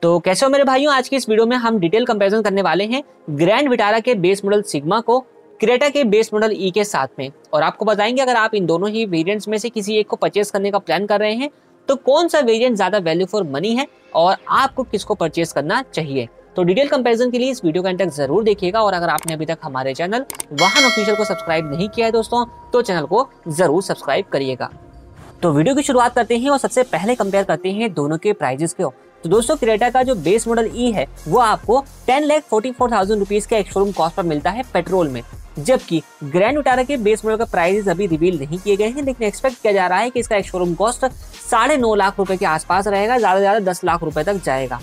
तो कैसे हो मेरे भाइयों, आज की इस वीडियो में हम डिटेल कंपैरिजन करने वाले हैं ग्रैंड विटारा के बेस मॉडल सिग्मा को क्रेटा के बेस मॉडल ई के साथ में। और आपको बताएंगे अगर आप इन दोनों ही वेरिएंट्स में से किसी एक को परचेस करने का प्लान कर रहे हैं तो कौन सा वेरिएंट ज्यादा वैल्यू फॉर मनी है और आपको किसको परचेस करना चाहिए। तो डिटेल कंपैरिजन के लिए इस वीडियो का एंड तक जरूर देखिएगा। और अगर आपने अभी तक हमारे चैनल वाहन ऑफिशियल को सब्सक्राइब नहीं किया है दोस्तों, तो चैनल को जरूर सब्सक्राइब करिएगा। तो वीडियो की शुरुआत करते हैं और सबसे पहले कंपेयर करते हैं दोनों के प्राइजेस को। तो दोस्तों क्रेटा का जो बेस मॉडल ई है वो आपको 10,44,000 रुपीज के एक शोरूम कॉस्ट पर मिलता है पेट्रोल में, जबकि ग्रैंड विटारा के बेस मॉडल का प्राइस अभी रिवील नहीं किए गए हैं, लेकिन एक्सपेक्ट किया जा रहा है कि इसका एक शोरूम कॉस्ट 9.5 लाख रुपए के आसपास रहेगा, ज्यादा से ज्यादा 10 लाख रुपए तक जाएगा।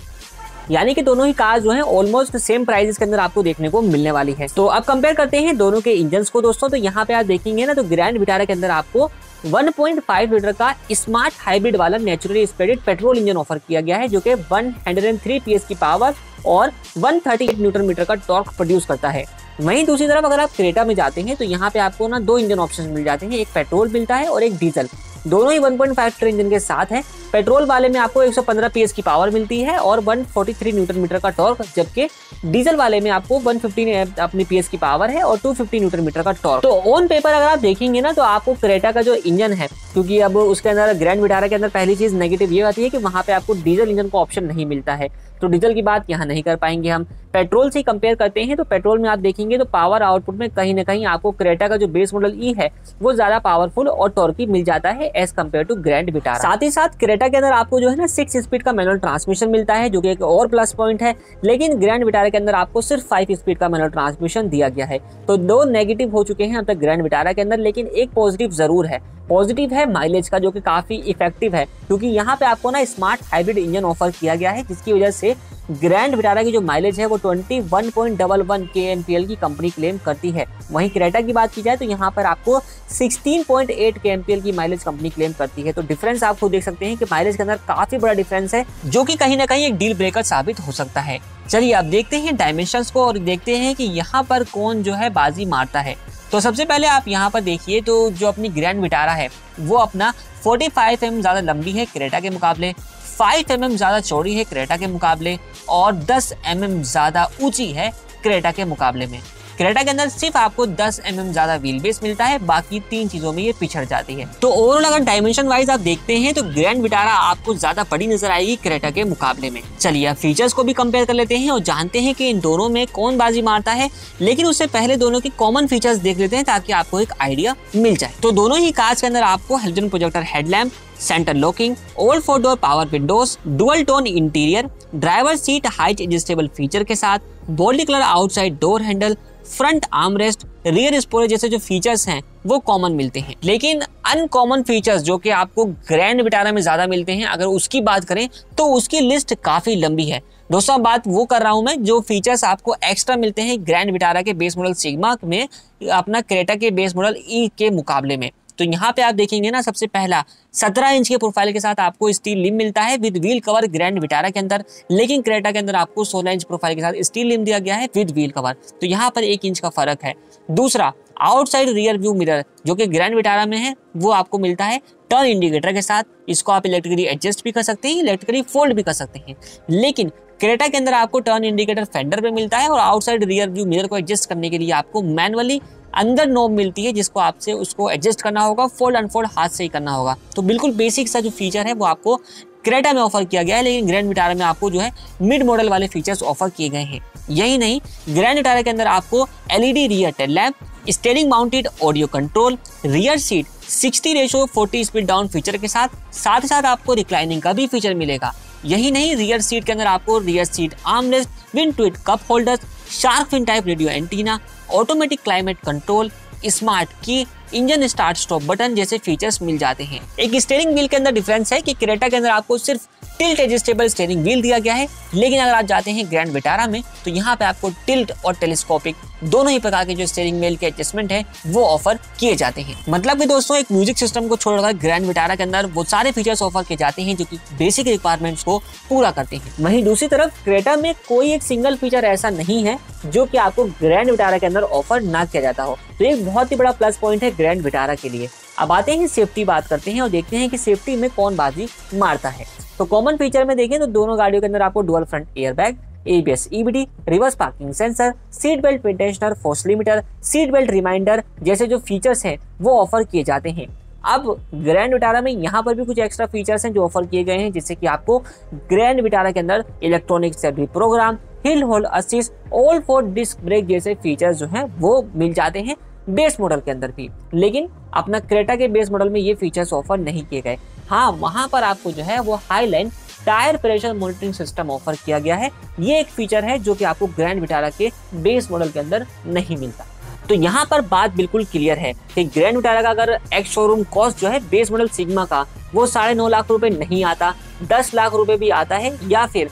यानी कि दोनों ही कार जो हैं ऑलमोस्ट सेम प्राइसेस के अंदर आपको देखने को मिलने वाली है। तो अब कंपेयर करते हैं दोनों के इंजन्स को दोस्तों। तो यहाँ पे आप देखेंगे ना, तो ग्रैंड विटारा के अंदर आपको 1.5 लीटर का स्मार्ट हाइब्रिड वाला naturally aspirated petrol engine offer किया गया है, जो कि 103 PS की पावर और 138 न्यूटन मीटर का टॉर्क प्रोड्यूस करता है। वहीं दूसरी तरफ अगर आप क्रेटा में जाते हैं तो यहाँ पे आपको ना दो इंजन ऑप्शन मिल जाते हैं, एक पेट्रोल मिलता है और एक डीजल। दोनों ही 1.5 लीटर इंजन के साथ है। पेट्रोल वाले में आपको 115 PS की पावर मिलती है और 143 न्यूटन मीटर का टॉर्क, जबकि डीजल वाले में आपको 115 अपनी PS की पावर है और 250 न्यूटन मीटर का टॉर्क। तो ऑन पेपर अगर आप देखेंगे ना, तो आपको क्रेटा का जो इंजन है, क्योंकि अब उसके अंदर ग्रैंड विटारा के अंदर पहली चीज नेगेटिव ये आती है कि वहां पे आपको डीजल इंजन का ऑप्शन नहीं मिलता है, तो डीजल की बात यहाँ नहीं कर पाएंगे हम। पेट्रोल से कंपेयर करते हैं तो पेट्रोल में आप देखेंगे तो पावर आउटपुट में कहीं ना कहीं आपको क्रेटा का जो बेस मॉडल ई है वो ज्यादा पावरफुल और टॉर्की मिल जाता है as compared to Grand Vitara. साथ ही साथ क्रेटा के अंदर आपको जो है ना 6 स्पीड का मैनुअल ट्रांसमिशन मिलता है, जो कि एक और प्लस पॉइंट है, लेकिन ग्रैंड विटारा के अंदर आपको सिर्फ 5 स्पीड का मैनुअल ट्रांसमिशन दिया गया है। तो दो नेगेटिव हो चुके हैं अब तक ग्रैंड विटारा के अंदर, लेकिन एक पॉजिटिव जरूर है। पॉजिटिव है माइलेज का, जो कि काफी इफेक्टिव है, क्योंकि यहाँ पे आपको ना स्मार्ट हाइब्रिड इंजन ऑफर किया गया है, जिसकी वजह से ग्रैंड विटारा की जो माइलेज है वो 21.11 kmpl की कंपनी क्लेम करती है। वहीं क्रेटा की बात की जाए तो यहाँ पर आपको 16.8 kmpl की माइलेज कंपनी क्लेम करती है। तो डिफरेंस आप खुद देख सकते हैं कि माइलेज के अंदर काफी बड़ा डिफरेंस है, जो कि कहीं ना कहीं एक डील ब्रेकर साबित हो सकता है। चलिए अब देखते हैं डायमेंशंस को और देखते हैं कि यहाँ पर कौन जो है बाजी मारता है। तो सबसे पहले आप यहाँ पर देखिए, तो जो अपनी ग्रैंड विटारा है वो अपना 45 mm ज्यादा लंबी है क्रेटा के मुकाबले, 5 mm ज्यादा चौड़ी है क्रेटा के मुकाबले और 10 mm ज्यादा ऊंची है क्रेटा के मुकाबले में। क्रेटा के अंदर सिर्फ आपको 10 mm ज्यादा व्हील बेस मिलता है, बाकी 3 चीजों में ये पिछड़ जाती है। तो ओवरऑल अगर डायमेंशन वाइज आप देखते हैं तो ग्रैंड विटारा आपको ज्यादा बड़ी नजर आएगी क्रेटा के मुकाबले में। चलिए अब फीचर्स को भी कंपेयर कर लेते हैं और जानते हैं कि इन दोनों में कौन बाजी मारता है, लेकिन उससे पहले दोनों की कॉमन फीचर्स देख लेते हैं ताकि आपको एक आइडिया मिल जाए। तो दोनों ही कार्स के अंदर आपको halogen projector headlamp, centre locking, all 4 door power Windows, dual tone interior, driver seat height adjustable feature के साथ, body colour outside door handle, front armrest, rear spoiler जैसे जो फीचर्स हैं वो कॉमन मिलते हैं। लेकिन अनकॉमन फीचर्स जो कि आपको ग्रैंड विटारा में ज्यादा मिलते हैं, अगर उसकी बात करें तो उसकी लिस्ट काफी लंबी है। दोस्तों बात वो कर रहा हूं मैं जो फीचर्स आपको एक्स्ट्रा मिलते हैं ग्रैंड विटारा के बेस मॉडल सिग्मा में अपना क्रेटा के बेस मॉडल ई के मुकाबले में। तो यहाँ पे आप देखेंगे ना, सबसे पहला 17 इंच के प्रोफाइल के साथ आपको स्टील लिम मिलता है with wheel cover grand Vitara के अंदर, लेकिन क्रेटा के अंदर आपको 16 इंच प्रोफाइल के साथ स्टील लिम दिया गया है विद व्हील कवर। तो यहाँ पर 1 इंच का फर्क है। दूसरा, आउटसाइड रियर व्यू मिरर जो कि ग्रैंड विटारा में है वो आपको मिलता है टर्न इंडिकेटर के साथ। इसको आप इलेक्ट्रिकली एडजस्ट भी कर सकते हैं, इलेक्ट्रिकली फोल्ड भी कर सकते हैं, लेकिन क्रेटा के अंदर आपको टर्न इंडिकेटर फेंडर पे मिलता है और आउटसाइड रियर व्यू मिरर को एडजस्ट करने के लिए आपको मैनुअली अंदर नॉब मिलती है, जिसको आपसे उसको एडजस्ट करना होगा, फोल्ड अनफोल्ड हाथ से ही करना होगा। तो बिल्कुल बेसिक सा जो फीचर है वो आपको क्रेटा में ऑफर किया गया है, लेकिन ग्रैंड विटारा में आपको जो है मिड मॉडल वाले फीचर्स ऑफर किए गए हैं। यही नहीं, ग्रैंड विटारा के अंदर आपको LED rear tail lamp, steering mounted audio control, rear seat 60:40 speed down feature के साथ ही साथ आपको रिक्लाइनिंग का भी फीचर मिलेगा। यही नहीं, रियर सीट के अंदर आपको रियर सीट आर्मरेस्ट, विंड ट्विट cup holders, shark fin type radio antenna, automatic climate control, smart key, engine start stop button जैसे फीचर्स मिल जाते हैं। एक स्टीयरिंग व्हील के अंदर डिफरेंस है कि क्रेटा के अंदर आपको सिर्फ टिल्ट एडजस्टेबल स्टीयरिंग व्हील दिया गया है, लेकिन अगर आप जाते हैं ग्रैंड विटारा में तो यहाँ पे आपको टिल्ट और टेलीस्कोपिक दोनों ही प्रकार के जो स्टीयरिंग व्हील के एडजस्टमेंट है वो ऑफर किए जाते हैं। मतलब कि दोस्तों एक म्यूजिक सिस्टम को छोड़कर ग्रैंड विटारा के अंदर वो सारे फीचर्स ऑफर किए जाते हैं जो कि बेसिक रिक्वायरमेंट्स को पूरा करते हैं। वहीं दूसरी तरफ क्रेटा में कोई एक सिंगल फीचर ऐसा नहीं है जो कि आपको ग्रैंड विटारा के अंदर ऑफर ना किया जाता हो, तो एक बहुत ही बड़ा प्लस पॉइंट है ग्रैंड विटारा के लिए। अब आते हैं सेफ्टी बात करते हैं और देखते हैं कि सेफ्टी में कौन बाजी मारता है। तो कॉमन फीचर में देखें तो दोनों गाड़ियों के अंदर आपको dual front airbag, ABS EBD, reverse parking sensor, seat belt maintenance, force limiter, seat belt reminder जैसे जो फीचर्स हैं वो ऑफर किए जाते हैं। अब ग्रैंड विटारा में यहाँ पर भी कुछ एक्स्ट्रा फीचर्स हैं जो ऑफर किए गए हैं, जिससे कि आपको ग्रैंड विटारा के अंदर electronic stability program, hill hold assist, all 4 disc brake जैसे फीचर्स जो हैं वो मिल जाते हैं बेस मॉडल के अंदर भी। लेकिन अपना क्रेटा के बेस मॉडल में ये फीचर्स ऑफर नहीं किए गए। हाँ, वहां पर आपको जो है वो highline tyre pressure monitoring system offer किया गया है। ये एक फीचर है जो कि आपको ग्रैंड विटारा के बेस मॉडल के अंदर नहीं मिलता। तो यहाँ पर बात बिल्कुल क्लियर है कि ग्रैंड विटारा का अगर एक्स शोरूम कॉस्ट जो है बेस मॉडल सिग्मा का वो 9.5 लाख रुपए नहीं आता, 10 लाख रुपए भी आता है, या फिर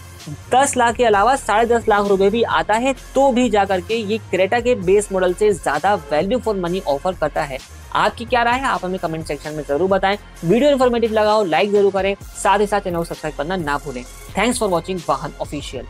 10 लाख के अलावा 10.5 लाख रुपए भी आता है, तो भी जाकर के ये क्रेटा के बेस मॉडल से ज्यादा वैल्यू फॉर मनी ऑफर करता है। आपकी क्या राय है, आप हमें कमेंट सेक्शन में जरूर बताएं। वीडियो इन्फॉर्मेटिव लगा हो लाइक जरूर करें, साथ ही साथ चैनल को सब्सक्राइब करना ना भूलें। थैंक्स फॉर वॉचिंग वाहन ऑफिशियल।